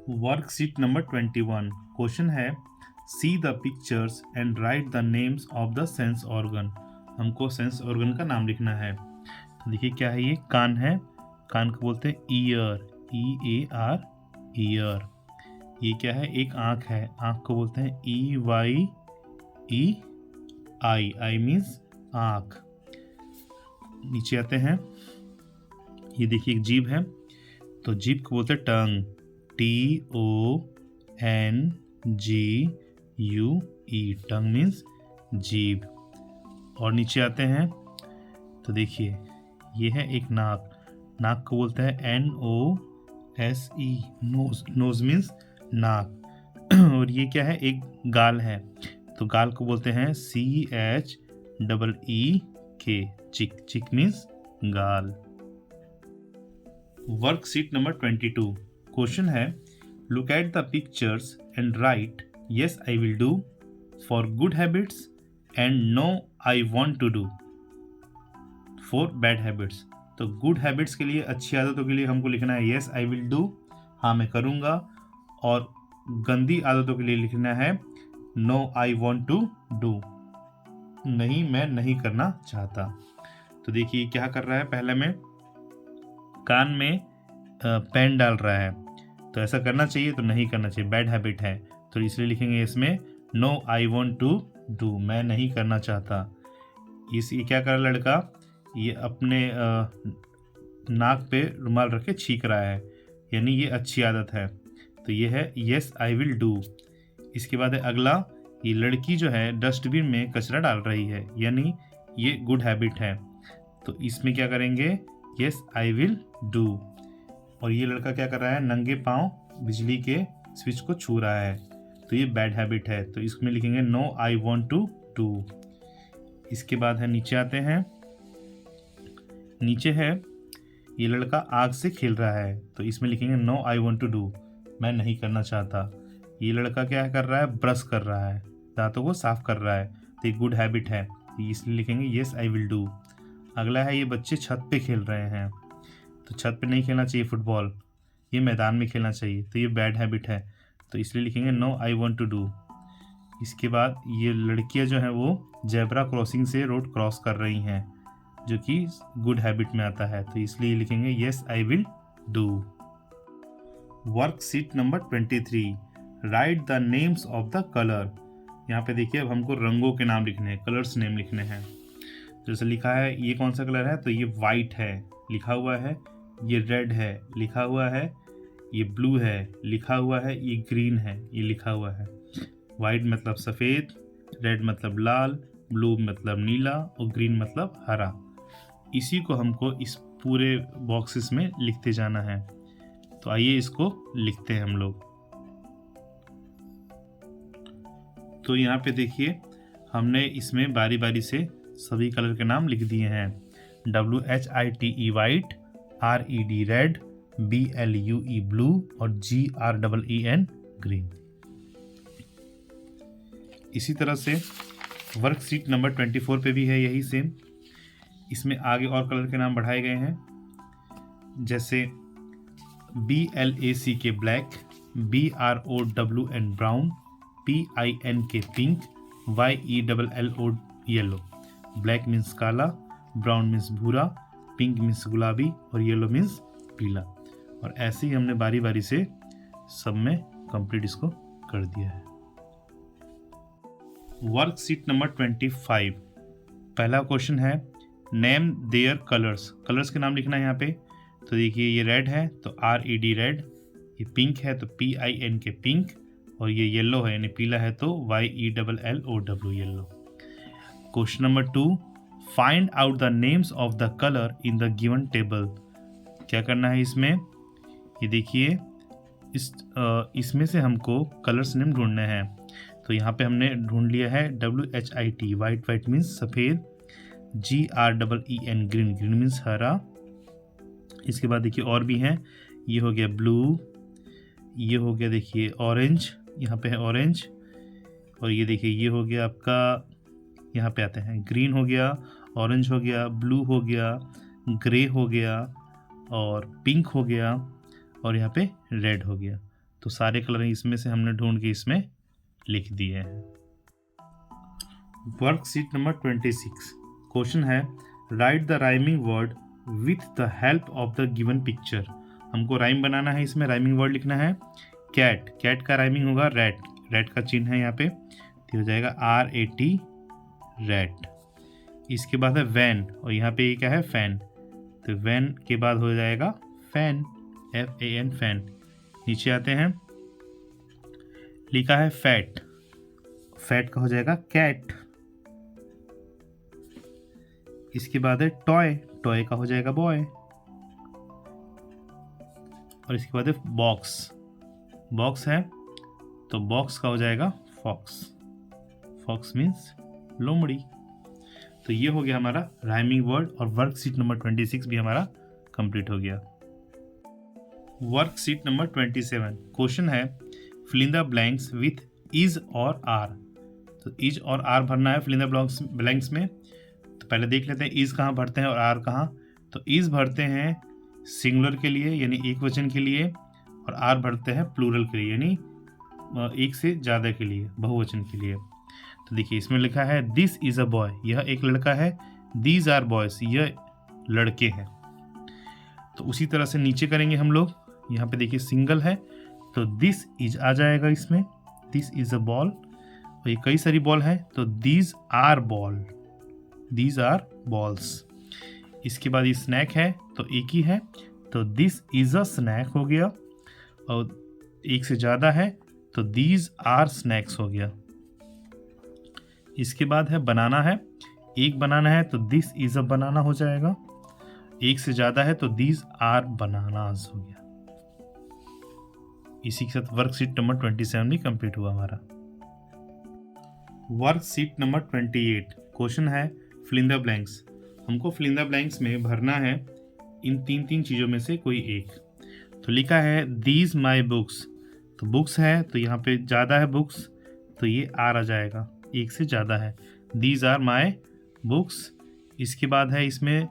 Worksheet number 21 question है see the pictures and right the names of the sense organ. हमको sense organ का नाम लिखना है। तो देखिए क्या है, ये कान है, कान को बोलते हैं ईयर, EAR ईयर। ये क्या है, एक आँख है, आँख को बोलते हैं EYE आई मीन्स आँख। नीचे आते हैं, ये देखिए एक जीभ है, तो जीभ को बोलते हैं टंग, TONGUE, टंग मीन्स जीभ। और नीचे आते हैं तो देखिए ये है एक नाक, नाक को बोलते हैं NOSE, नोज, नोज मीन्स नाक। और ये क्या है, एक गाल है, तो गाल को बोलते हैं CHEEK, चिक, चिक मीन्स गाल। वर्कशीट नंबर 22 क्वेश्चन है look at the pictures and write yes I will do for good habits and no I want to do for bad habits. तो गुड हैबिट्स के लिए, अच्छी आदतों के लिए हमको लिखना है यस आई विल डू, हाँ मैं करूँगा, और गंदी आदतों के लिए लिखना है no I want to do, नहीं मैं नहीं करना चाहता। तो देखिए क्या कर रहा है, पहले में कान में पेन डाल रहा है, तो ऐसा करना चाहिए तो नहीं करना चाहिए, बैड हैबिट है, तो इसलिए लिखेंगे इसमें no I want to do, मैं नहीं करना चाहता। ये क्या कर रहा है लड़का, ये अपने नाक पे रुमाल रख के छींक रहा है, यानी ये अच्छी आदत है, तो ये है यस आई विल डू। इसके बाद है अगला, ये लड़की जो है डस्टबिन में कचरा डाल रही है, यानी ये गुड हैबिट है, तो इसमें क्या करेंगे यस आई विल डू। और ये लड़का क्या कर रहा है, नंगे पाँव बिजली के स्विच को छू रहा है, तो ये बैड हैबिट है, तो इसमें लिखेंगे no I want to do. इसके बाद है नीचे आते हैं, नीचे है ये लड़का आग से खेल रहा है, तो इसमें लिखेंगे no I want to do, मैं नहीं करना चाहता। ये लड़का क्या कर रहा है, ब्रश कर रहा है, दांतों को साफ कर रहा है, तो ये गुड हैबिट है, तो इसलिए लिखेंगे येस आई विल डू। अगला है ये बच्चे छत पे खेल रहे हैं, तो छत पे नहीं खेलना चाहिए फुटबॉल, ये मैदान में खेलना चाहिए, तो ये बैड हैबिट है, तो इसलिए लिखेंगे no I want to do. इसके बाद ये लड़कियां जो हैं वो जेब्रा क्रॉसिंग से रोड क्रॉस कर रही हैं, जो कि गुड हैबिट में आता है, तो इसलिए लिखेंगे yes I will do. Worksheet number 23 right the names of the colour. यहाँ पे देखिए अब हमको रंगों के नाम लिखने हैं, कलर्स नेम लिखने हैं। जैसे लिखा है ये कौन सा कलर है, तो ये वाइट है लिखा हुआ है, ये रेड है लिखा हुआ है, ये ब्लू है लिखा हुआ है, ये ग्रीन है ये लिखा हुआ है। वाइट मतलब सफ़ेद, रेड मतलब लाल, ब्लू मतलब नीला और ग्रीन मतलब हरा। इसी को हमको इस पूरे बॉक्सेस में लिखते जाना है, तो आइए इसको लिखते हैं हम लोग। तो यहाँ पे देखिए हमने इसमें बारी बारी से सभी कलर के नाम लिख दिए हैं, WHITE white, RED red, BLUE blue और GREEN ग्रीन। इसी तरह से वर्कशीट नंबर 24 पे भी है यही सेम, इसमें आगे और कलर के नाम बढ़ाए गए हैं, जैसे BLAC के ब्लैक, BROWN ब्राउन, PIN के pink, YELLO yellow. Black means काला, ब्राउन मीन्स भूरा, पिंक मीन्स गुलाबी और येलो मीन्स पीला। और ऐसे ही हमने बारी बारी से सब में कंप्लीट इसको कर दिया है। वर्कशीट नंबर 25 पहला क्वेश्चन है नेम देयर कलर्स। कलर्स के नाम लिखना है यहाँ पे, तो देखिए ये रेड है तो RED रेड, ये पिंक है तो PIN के पिंक, और ये येलो है यानी पीला है तो YELLOW yellow. Question number 2 find out the names of the colour in the given table. क्या करना है इसमें, ये देखिए इसमें से हमको कलर्स नेम ढूंढने हैं, तो यहाँ पे हमने ढूंढ लिया है WHIT वाइट, वाइट मीन्स सफ़ेद, GREEN ग्रीन, ग्रीन मीन्स हरा। इसके बाद देखिए और भी हैं, ये हो गया ब्लू, ये हो गया देखिए ऑरेंज, यहाँ पे है ऑरेंज, और ये देखिए ये हो गया आपका, यहाँ पे आते हैं ग्रीन हो गया, ऑरेंज हो गया, ब्लू हो गया, ग्रे हो गया और पिंक हो गया और यहाँ पे रेड हो गया। तो सारे कलर इसमें से हमने ढूंढ के इसमें लिख दिए हैं। वर्कशीट नंबर 26 क्वेश्चन है right the rhyming word with the help of the given picture. हमको राइम बनाना है, इसमें राइमिंग वर्ड लिखना है। कैट, कैट का राइमिंग होगा रैट, रैट का चिन्ह है यहाँ पे, तो हो जाएगा RAT रैट। इसके बाद है वैन, और यहाँ पे क्या है फैन, तो वैन के बाद हो जाएगा फैन, FAN फैन। नीचे आते हैं, लिखा है फैट, फैट का हो जाएगा कैट। इसके बाद है टॉय, टॉय का हो जाएगा बॉय। और इसके बाद है बॉक्स, बॉक्स है तो बॉक्स का हो जाएगा फॉक्स, फॉक्स मीन्स लोमड़ी। तो ये हो गया हमारा राइमिंग वर्ड, और वर्कशीट नंबर 26 भी हमारा कंप्लीट हो गया। वर्कशीट नंबर 27 क्वेश्चन है fill in the blanks with is और आर। तो इज और आर भरना है फिल इन द ब्लैंक्स में। तो पहले देख लेते हैं इज कहाँ भरते हैं और आर कहाँ। तो इज भरते हैं सिंगुलर के लिए यानी एक वचन के लिए, और आर भरते हैं प्लूरल के लिए यानी एक से ज़्यादा के लिए, बहुवचन के लिए। तो देखिए इसमें लिखा है दिस इज़ अ बॉय, यह एक लड़का है। दीज आर बॉयज़, यह लड़के हैं। तो उसी तरह से नीचे करेंगे हम लोग। यहाँ पे देखिए सिंगल है तो दिस इज आ जाएगा इसमें, दिस इज अ बॉल। और ये कई सारी बॉल है तो these are ball, these are balls. इसके बाद ये स्नैक है तो एक ही है तो दिस इज अ स्नैक हो गया। और एक से ज़्यादा है तो दीज आर स्नैक्स हो गया। इसके बाद है बनाना है, एक बनाना है तो दिस इज अ बनाना हो जाएगा। एक से ज़्यादा है तो दीज आर बनानास हो गया। इसी के साथ वर्कशीट नंबर 27 भी कंप्लीट हुआ हमारा। वर्कशीट नंबर 28 क्वेश्चन है फिल इन द ब्लैंक्स। हमको फिल इन द ब्लैंक्स में भरना है इन तीन चीज़ों में से कोई एक। तो लिखा है दीज माई बुक्स, तो बुक्स है तो यहाँ पे ज़्यादा है बुक्स तो ये आर आ जाएगा, एक से ज़्यादा है। These are my books. इसके बाद है इसमें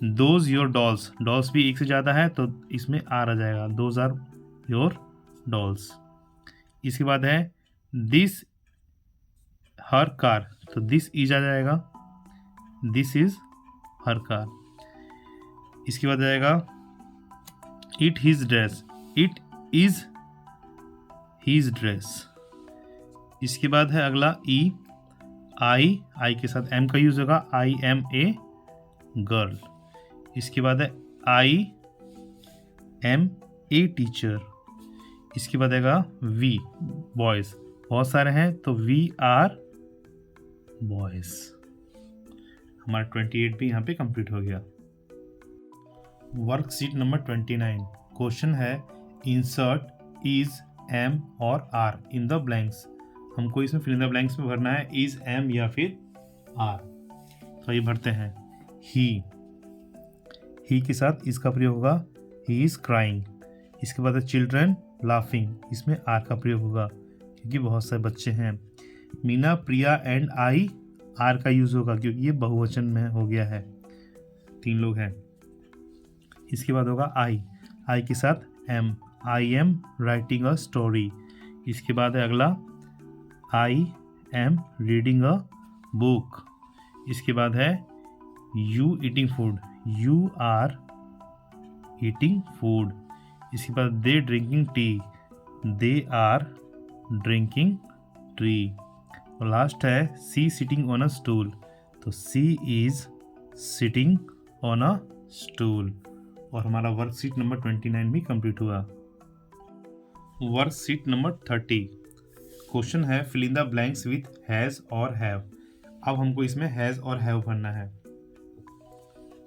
दोज योर डॉल्स, डॉल्स भी एक से ज़्यादा है तो इसमें आर आ जाएगा, दोज आर योर डॉल्स। इसके बाद है दिस हर कार, तो दिस इज आ जाएगा, दिस इज हर कार। इसके बाद आएगा it his dress, it is his dress. इसके बाद है अगला ई, आई के साथ एम का यूज होगा, आई एम ए गर्ल। इसके बाद है आई एम ए टीचर। इसके बाद आएगा वी, बॉयज़, बहुत सारे हैं तो वी आर बॉयज़। हमारा 28 भी यहाँ पे कंप्लीट हो गया। वर्कशीट नंबर 29 क्वेश्चन है इंसर्ट इज एम और आर इन द ब्लैंक्स। हमको इसमें फिल इन द ब्लैंक्स में भरना है इज एम या फिर आर। तो ये भरते हैं ही के साथ इसका प्रयोग होगा ही इज क्राइंग। इसके बाद है चिल्ड्रन लाफिंग, इसमें आर का प्रयोग होगा क्योंकि बहुत सारे बच्चे हैं। मीना प्रिया एंड आई, आर का यूज होगा क्योंकि ये बहुवचन में हो गया है, 3 लोग हैं। इसके बाद होगा आई के साथ am, I am writing a story. इसके बाद है अगला I am reading a book. इसके बाद है you eating food, you are eating food. इसके बाद they drinking tea, they are drinking tree. और लास्ट है she sitting on a stool, तो she is sitting on a stool. और हमारा वर्कशीट नंबर 29 भी कंप्लीट हुआ। वर्कशीट नंबर 30 क्वेश्चन है fill in the blanks with has और have. अब हमको इसमें हैज़ और हैव भरना है।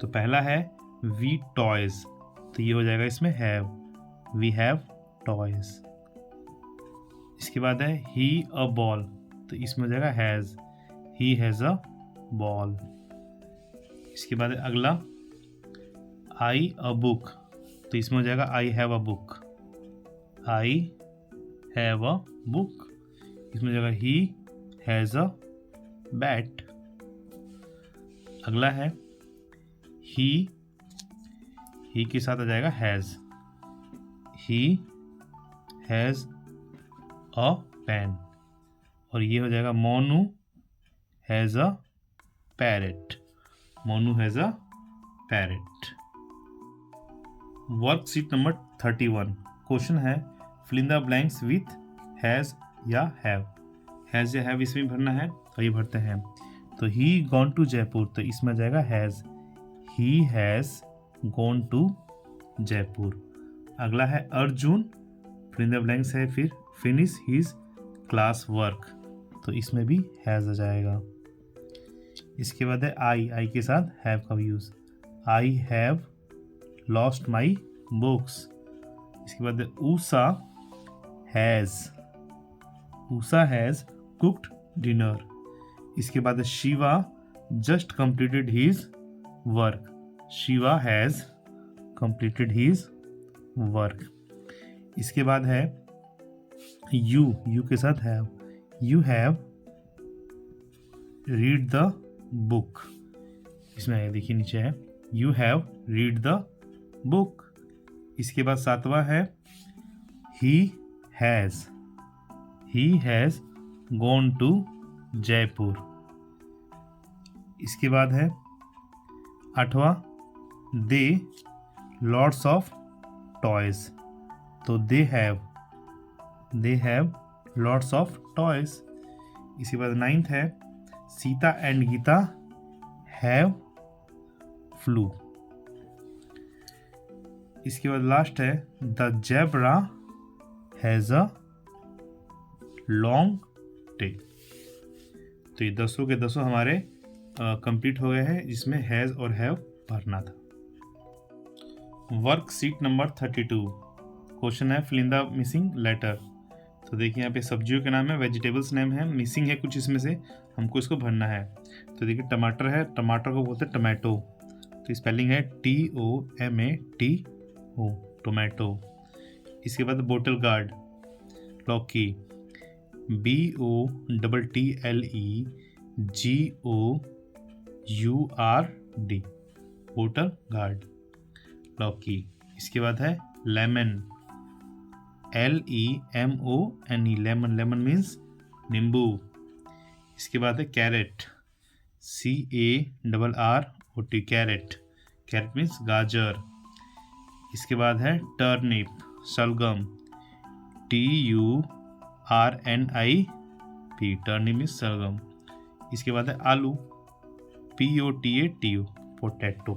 तो पहला है वी टॉयज, तो ये हो जाएगा इसमें हैव, वी हैव टॉयज। इसके बाद है ही अ बॉल, तो इसमें हो जाएगा has, he has a ball. इसके बाद है अगला आई अ बुक, तो इसमें हो जाएगा I have a book, I have a book. इसमें हो जाएगा ही हैज़ अ बैट। अगला है ही के साथ आ जाएगा has, he has a pen, और ये हो जाएगा Monu has a parrot. Monu has a parrot. Worksheet number 31 question है fill in the blanks with has या हैव। हैज़ या हैव इसमें भरना है, तो ये भरते हैं। तो ही गॉन टू जयपुर, तो इसमें जाएगा has. He has gone to Jaipur. अगला है Arjun, fill in the blanks है फिर फिनिश हिज क्लास वर्क, तो इसमें भी हैज़ आ जाएगा। इसके बाद है आई के साथ हैव का use. I have lost my books. इसके बाद है ऊषा हैज़ कुक्ड डिनर। इसके बाद है Shiva just completed his work. Shiva has completed his work. इसके बाद है यू के साथ have. You have read the book, इसमें है देखिए नीचे है you have read the book. इसके बाद 7वां है he has gone to Jaipur. इसके बाद है 8वां दे लॉट्स ऑफ टॉयज, तो they have lots of toys. इसके बाद 9th है Sita and Gita have flu. इसके बाद लास्ट है the zebra has a long tail. तो ये 10 के 10 हमारे कंप्लीट हो गए हैं, जिसमें हैज़ और हैव भरना था। वर्कशीट नंबर 32 क्वेश्चन है fill in the missing letter. तो देखिए यहाँ पे सब्जियों के नाम है, वेजिटेबल्स नेम है, मिसिंग है कुछ इसमें से, हमको इसको भरना है। तो देखिए टमाटर है, टमाटर को बोलते हैं टोमेटो, तो स्पेलिंग है TOMATO टोमेटो। इसके बाद बोटल गार्ड लौकी BOTTLEGOURD बोटल गार्ड लौकी। इसके बाद है लेमन LEMONE लेमन मीन्स नींबू। इसके बाद है कैरेट CARROT कैरेट मीन्स गाजर। इसके बाद है टर्निप शलगम TURNIP टर्निप मीन्स शलगम। इसके बाद है आलू POTATO पोटैटो।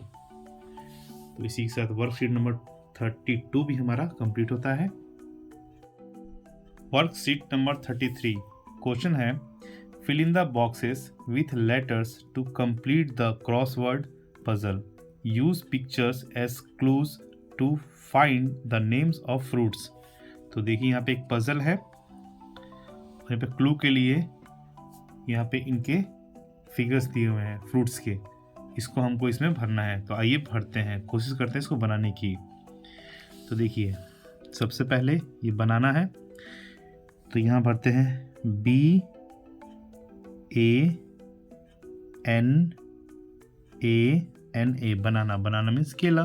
तो इसी के साथ वर्कशीट नंबर 32 भी हमारा कंप्लीट होता है। वर्कशीट नंबर 33 क्वेश्चन है fill in the boxes with letters to complete the crossword puzzle. Use pictures as clues to find the names of fruits. तो देखिए यहाँ पे एक पजल है, और यहाँ पे क्लू के लिए यहाँ पे इनके फिगर्स दिए हुए हैं फ्रूट्स के, इसको हमको इसमें भरना है। तो आइए भरते हैं, कोशिश करते हैं इसको बनाने की। तो देखिए सबसे पहले ये बनाना है, तो यहाँ भरते हैं BANANA बनाना मीन्स केला।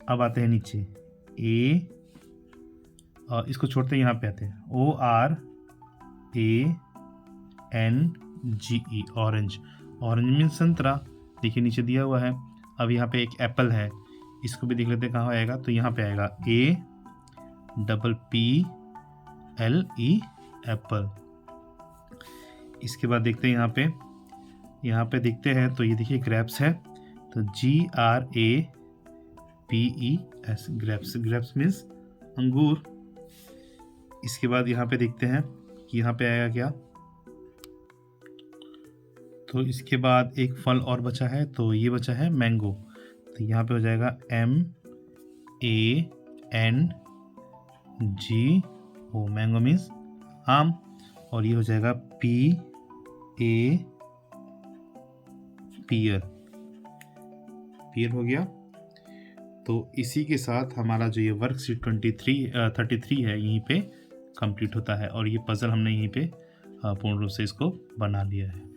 अब आते हैं नीचे और इसको छोड़ते हैं, यहाँ पे आते हैं ORANGE ऑरेंज मीन्स संतरा। देखिए नीचे दिया हुआ है। अब यहाँ पे एक एप्पल है, इसको भी देख लेते हैं कहाँ आएगा। तो यहाँ पे आएगा APPLE एप्पल। इसके बाद देखते हैं यहाँ पे देखते हैं, तो ये देखिए ग्रेप्स है, तो GRAPES ग्रेप्स मीन्स अंगूर। इसके बाद यहाँ पे देखते हैं कि यहाँ पे आएगा क्या। तो इसके बाद एक फल और बचा है, तो ये बचा है मैंगो, तो यहाँ पे हो जाएगा MANGO मैंगो मीन्स आम। और ये हो जाएगा PA पियर हो गया। तो इसी के साथ हमारा जो ये वर्कशीट 33 है यहीं पे कंप्लीट होता है, और ये पजल हमने यहीं पे पूर्ण रूप से इसको बना लिया है।